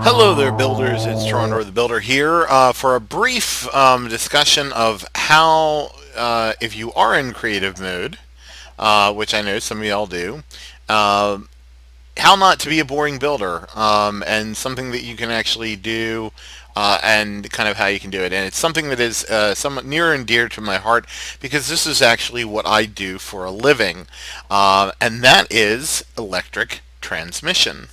Hello there, builders. It's Torondor the Builder here for a brief discussion of how, if you are in creative mode, which I know some of y'all do, uh, how not to be a boring builder, and something that you can actually do, and kind of how you can do it. And it's something that is somewhat near and dear to my heart because this is actually what I do for a living, and that is electric transmission.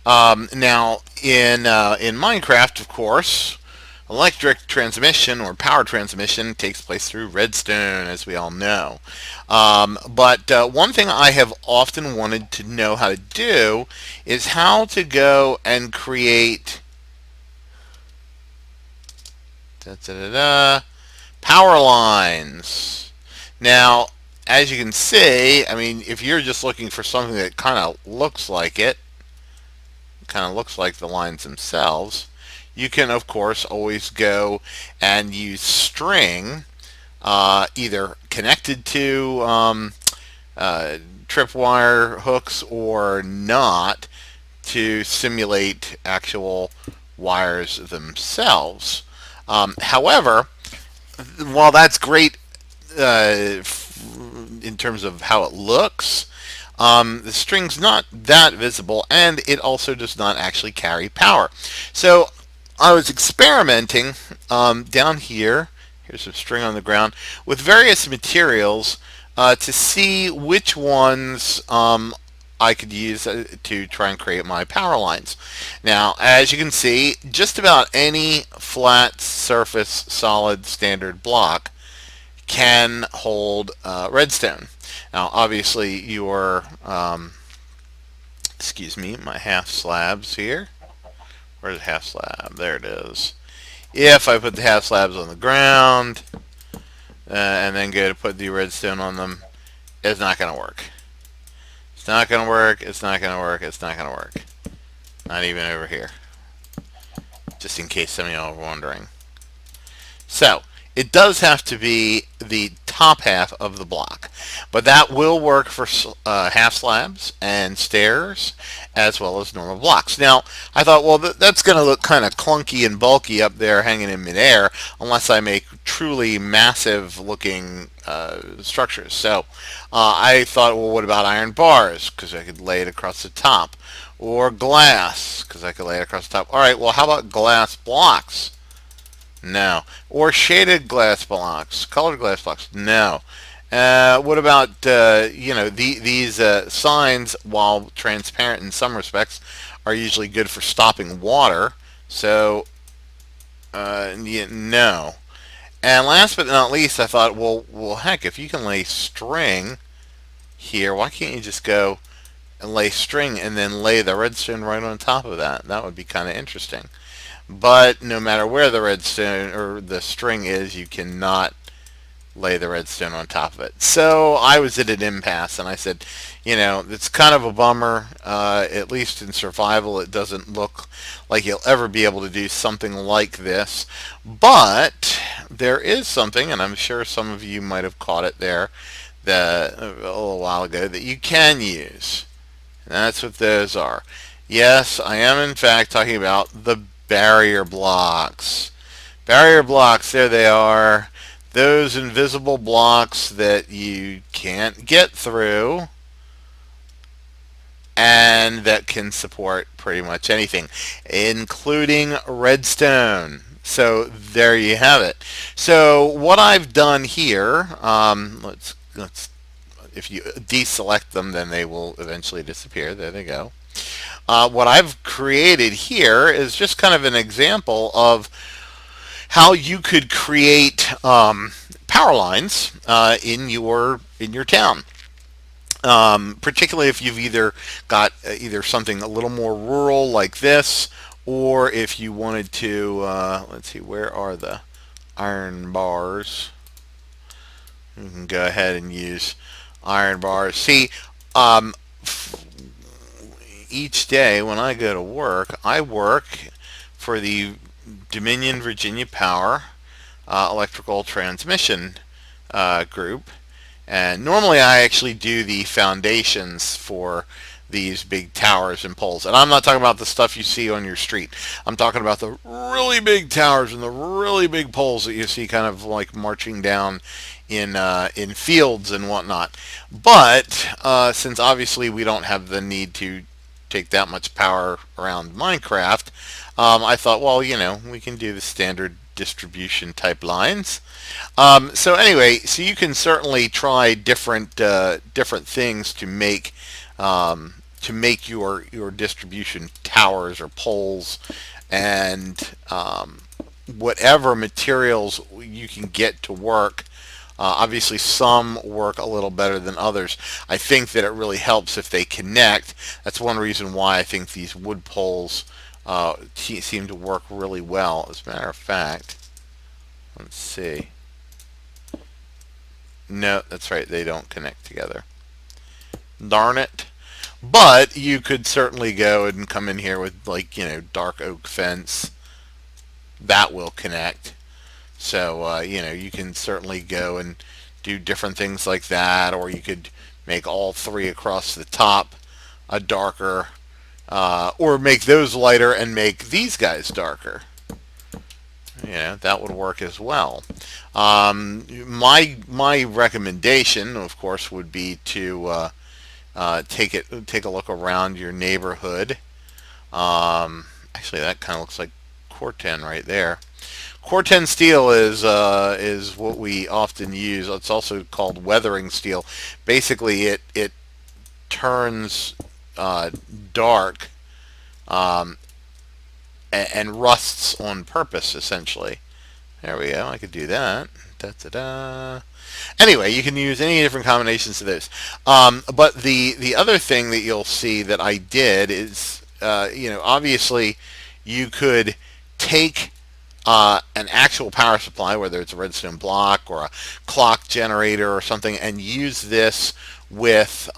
Now, in Minecraft, of course, electric transmission or power transmission takes place through redstone, as we all know. But one thing I have often wanted to know how to do is how to go and create da, da, da, da, power lines. Now, as you can see, I mean, if you're just looking for something that kind of looks like the lines themselves, you can of course always go and use string, either connected to tripwire hooks or not, to simulate actual wires themselves. However, while that's great in terms of how it looks, the string's not that visible, and it also does not actually carry power. So I was experimenting down here. Here's some string on the ground with various materials to see which ones I could use to try and create my power lines. Now, as you can see, just about any flat surface solid standard block can hold redstone. Now, obviously, your excuse me, my half slabs here. Where's the half slab? There it is. If I put the half slabs on the ground and then go to put the redstone on them, it's not going to work. It's not going to work. It's not going to work. It's not going to work. Not even over here. Just in case some of y'all are wondering. So, it does have to be the top half of the block, but that will work for half slabs and stairs as well as normal blocks. Now, I thought, well, that's going to look kind of clunky and bulky up there hanging in midair unless I make truly massive looking structures. So I thought, well, what about iron bars? Because I could lay it across the top. Or glass, because I could lay it across the top. All right, well, how about glass blocks? No. Or shaded glass blocks, colored glass blocks? No. What about these signs, while transparent in some respects, are usually good for stopping water? So no. And last but not least, I thought, well, heck, if you can lay string here, why can't you just go and lay string and then lay the redstone right on top of that? That would be kind of interesting. But no matter where the redstone or the string is, you cannot lay the redstone on top of it. So I was at an impasse, and I said, it's kind of a bummer. At least in survival, it doesn't look like you'll ever be able to do something like this. But there is something, and I'm sure some of you might have caught it there a little while ago, that you can use. And that's what those are. Yes, I am in fact talking about the barrier blocks. Barrier blocks, there they are. Those invisible blocks that you can't get through and that can support pretty much anything, including redstone. So there you have it. So what I've done here, let's if you deselect them, then they will eventually disappear. There they go. What I've created here is just kind of an example of how you could create power lines in your town. Particularly if you've either got either something a little more rural like this, or if you wanted to, let's see, where are the iron bars? You can go ahead and use iron bars. See, each day when I go to work, I work for the Dominion Virginia Power electrical transmission group, and normally I actually do the foundations for these big towers and poles. And I'm not talking about the stuff you see on your street. I'm talking about the really big towers and the really big poles that you see kind of like marching down in fields and whatnot. But since obviously we don't have the need to take that much power around Minecraft, I thought, well, we can do the standard distribution type lines. So anyway, so you can certainly try different things to make your distribution towers or poles, and whatever materials you can get to work. Obviously, some work a little better than others. I think that it really helps if they connect. That's one reason why I think these wood poles seem to work really well. As a matter of fact, let's see. No, that's right. They don't connect together. Darn it. But you could certainly go and come in here with, like, dark oak fence. That will connect. So, you can certainly go and do different things like that, or you could make all three across the top a darker, or make those lighter and make these guys darker. That would work as well. My recommendation, of course, would be to take a look around your neighborhood. Actually, that kind of looks like Corten right there. Corten steel is what we often use. It's also called weathering steel. Basically, it turns dark, and rusts on purpose, essentially. There we go. I could do that. Da-da-da. Anyway, you can use any different combinations of this. But the other thing that you'll see that I did is, obviously you could take an actual power supply, whether it's a redstone block or a clock generator or something, and use this with,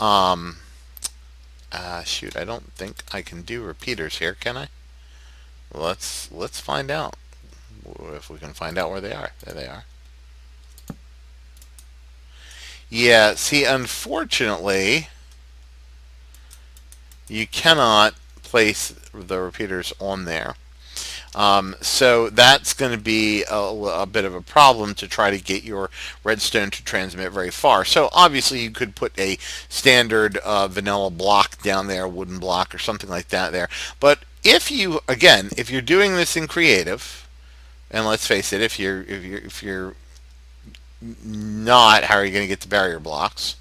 shoot, I don't think I can do repeaters here, can I? Let's find out. If we can find out where they are. There they are. Yeah, see, unfortunately, you cannot place the repeaters on there. So that's going to be a bit of a problem to try to get your redstone to transmit very far. So obviously you could put a standard vanilla block down there, wooden block or something like that there. But if you're doing this in creative, and let's face it, if you're not, how are you going to get the barrier blocks?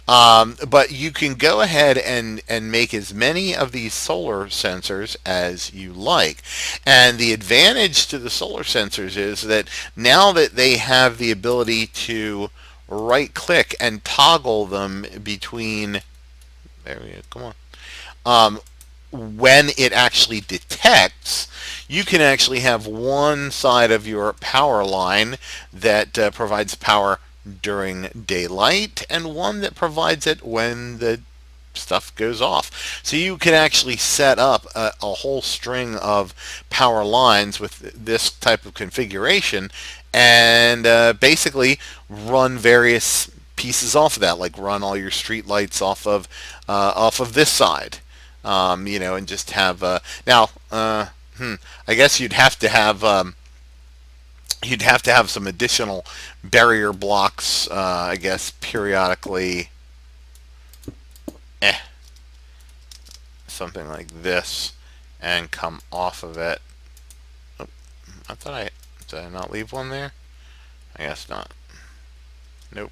But you can go ahead and make as many of these solar sensors as you like. And the advantage to the solar sensors is that now that they have the ability to right click and toggle them between, there we go, come on, when it actually detects, you can actually have one side of your power line that provides power during daylight, and one that provides it when the stuff goes off. So you can actually set up a whole string of power lines with this type of configuration, and basically run various pieces off of that, like run all your street lights off of this side, and just have I guess you'd have to have some additional barrier blocks, I guess, periodically. Something like this, and come off of it. Oh, did I not leave one there? I guess not. Nope.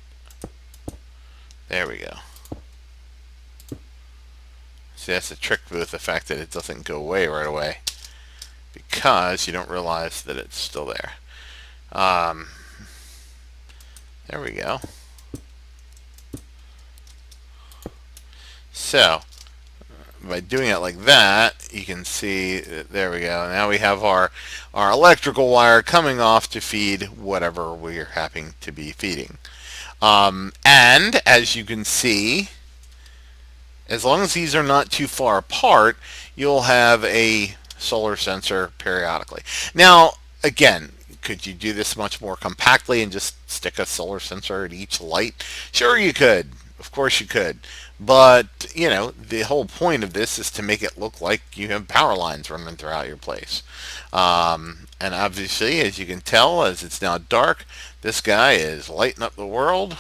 There we go. See, that's the trick with the fact that it doesn't go away right away, because you don't realize that it's still there. There we go. So by doing it like that, you can see, there we go. Now we have our electrical wire coming off to feed whatever we're happening to be feeding. And as you can see, as long as these are not too far apart, you'll have a solar sensor periodically. Now, again, Could you do this much more compactly and just stick a solar sensor at each light? Sure, you could. Of course, you could. But, the whole point of this is to make it look like you have power lines running throughout your place. And obviously, as you can tell, as it's now dark, this guy is lighting up the world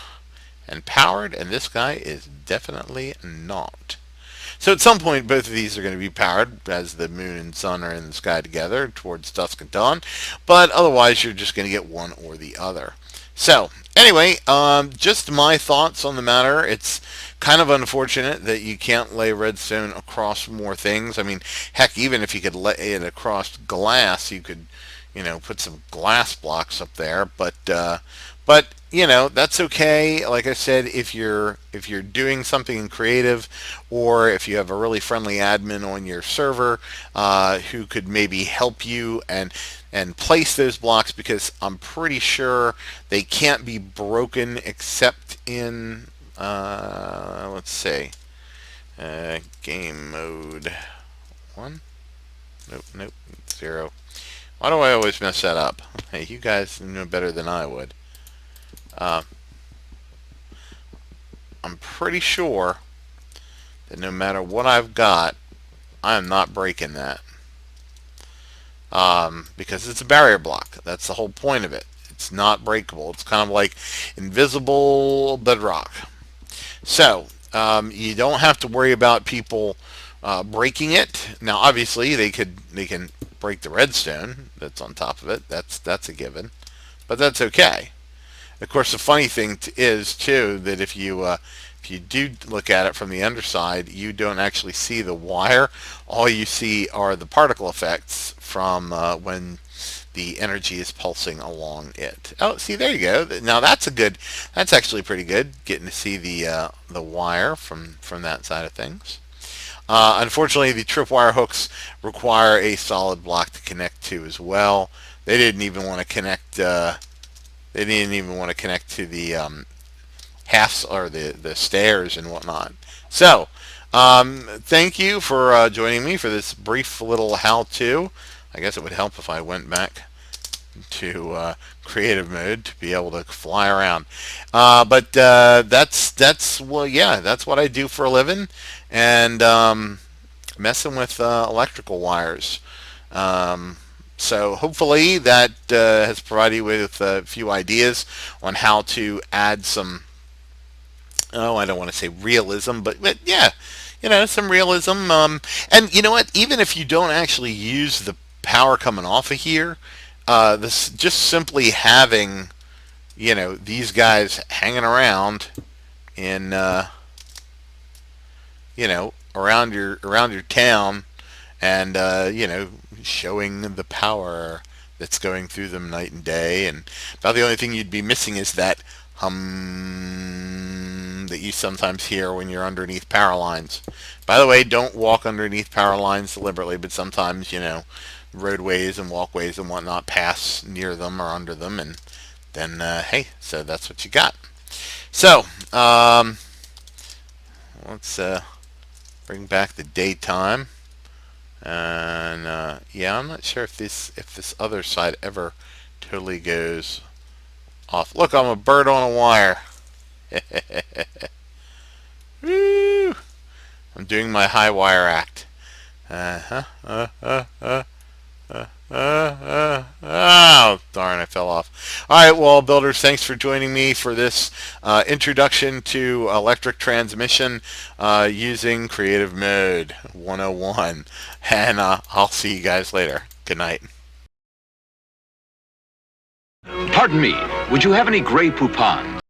and powered, and this guy is definitely not. So at some point, both of these are going to be powered as the moon and sun are in the sky together towards dusk and dawn. But otherwise, you're just going to get one or the other. So anyway, just my thoughts on the matter. It's kind of unfortunate that you can't lay redstone across more things. I mean, heck, even if you could lay it across glass, you could, put some glass blocks up there. But that's okay. Like I said, if you're doing something creative, or if you have a really friendly admin on your server who could maybe help you and place those blocks, because I'm pretty sure they can't be broken except in let's see, game mode 1. Nope, 0. Why do I always mess that up? Hey, you guys know better than I would. I'm pretty sure that no matter what I've got, I am not breaking that. Because it's a barrier block. That's the whole point of it. It's not breakable. It's kind of like invisible bedrock. So you don't have to worry about people breaking it. Now, obviously, they can break the redstone that's on top of it. That's a given, but that's okay. Of course, the funny thing is too that if you do look at it from the underside, you don't actually see the wire. All you see are the particle effects from when the energy is pulsing along it. Oh, see, there you go. Now that's actually pretty good, getting to see the wire from that side of things. Unfortunately, the tripwire hooks require a solid block to connect to as well. They didn't even want to connect. They didn't even want to connect to the halves or the stairs and whatnot. So, thank you for joining me for this brief little how-to. I guess it would help if I went back to creative mode to be able to fly around. But well, yeah, that's what I do for a living, and messing with electrical wires. So hopefully that has provided you with a few ideas on how to add some, I don't want to say realism, but yeah, some realism. And you know what? Even if you don't actually use the power coming off of here, this just simply having, these guys hanging around in, around your town, and showing the power that's going through them night and day. And about the only thing you'd be missing is that hum that you sometimes hear when you're underneath power lines. By the way, don't walk underneath power lines deliberately, but sometimes, roadways and walkways and whatnot pass near them or under them, and then, hey, so that's what you got. So, let's bring back the daytime. And yeah, I'm not sure if this other side ever totally goes off. Look, I'm a bird on a wire. Woo! I'm doing my high wire act. Oh, darn, I fell off. Alright, wall builders, thanks for joining me for this introduction to electric transmission using Creative Mode 101. And I'll see you guys later. Good night. Pardon me, would you have any Grey Poupons?